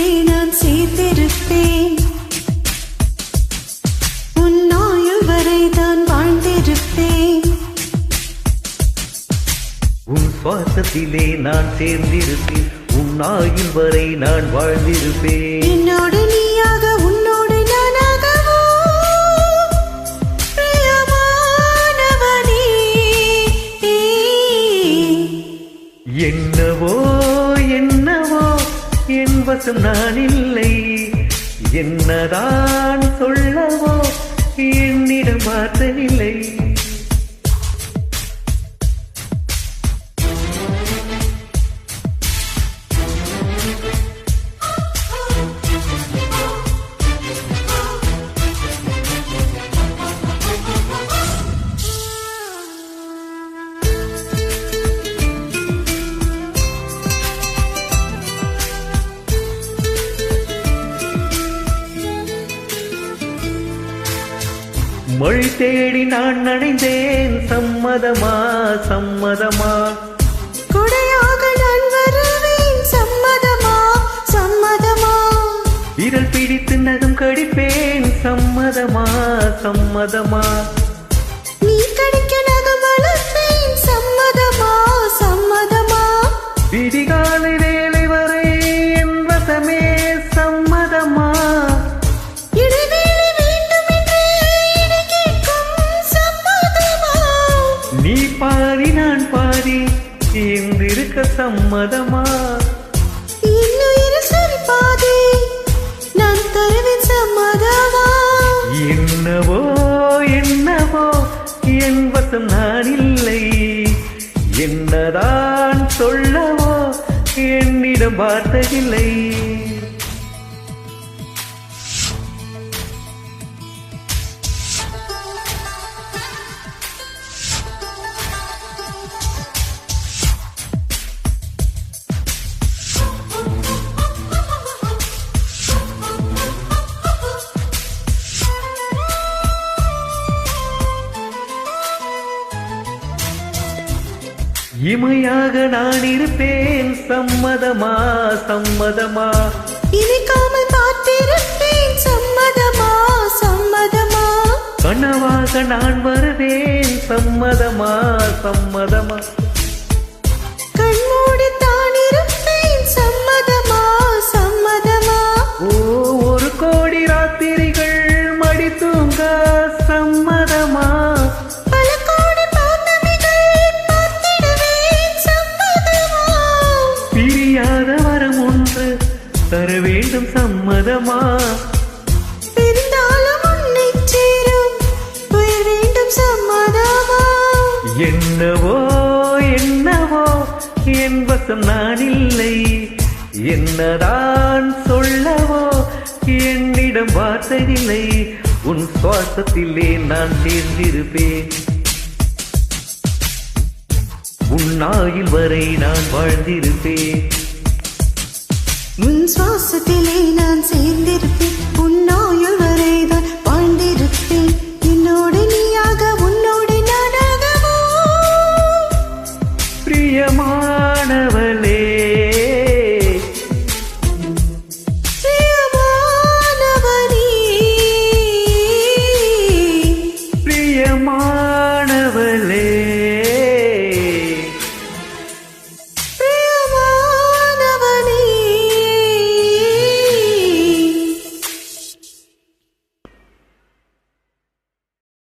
சுவாசத்திலே நான் சேர்ந்திருப்பேன். உன் ஆயுள் வரை தான் வாழ்ந்திருப்பேன். உன் சுவாசத்திலே நான் சேர்ந்திருப்பேன். உன் ஆயுள் வரை நான் வாழ்ந்திருப்பேன். என்னோடு நீயாக உன்னோடு நானாகவோ பிரியமானவனே. என்னவோ என்னவோ என் வசம் நான் இல்லை. என்னதான் சொல்லவோ என்னிடம் வார்த்தை இல்லை. மொழி தேடி நான் நனைந்தேன். சம்மதமா சம்மதமா? கொடையாக நான் வருவேன். சம்மதமா சம்மதமா? விரல் பிடித்து நகம் கடிப்பேன். சம்மதமா சம்மதமா? நீ கடிக்க நகம் வளர்ப்பேன். சம்மதமா சம்மதமா? விடிகாலை வேலை வரை என் வசமே. சம்மதமா? நீ பாதி நான் பாதி என்றிருக்க சம்மதமா? இன்னுயிர் சரி பாதி நான் தருவேன். சம்மதமா? என்னவோ என்னவோ என் வசம் நான் இல்லை. என்னதான் சொல்லவோ என்னிடம் வார்த்தையில்லை. இமையாக நான் இருப்பேன். சம்மதமா சம்மதமா? இனிக்காமல் பார்த்திருப்பேன். சம்மதமா சம்மதமா? கனவாக நான் வருவேன். சம்மதமா சம்மதமா? கண்மூடி தான் இருப்பேன். சம்மதமா சம்மதமா? ஓ ஒரு கோடி ராத்திரிகள் மடி தூங்க. சம்மதமா? பல கோடி பௌர்ணமிகள் பார்த்திடுவேன். சம்மதமா? பிரியாத வரம் ஒன்று தர வேண்டும். சம்மதமா? பிரிந்தாலும் உன்னை சேரும் உயிர் வேண்டும். சம்மதமா? என்னவோ என்னவோ என் வசம் நான் இல்லை. என்னதான் சொல்லவோ என்னிடம் வார்த்தை இல்லை. உன் சுவாசத்திலே நான் சேர்ந்திருப்பேன். உன் ஆயுள் வரை நான் வாழ்ந்திருப்பேன். உன் சுவாசத்திலே நான் சேர்ந்திருப்பேன். உன்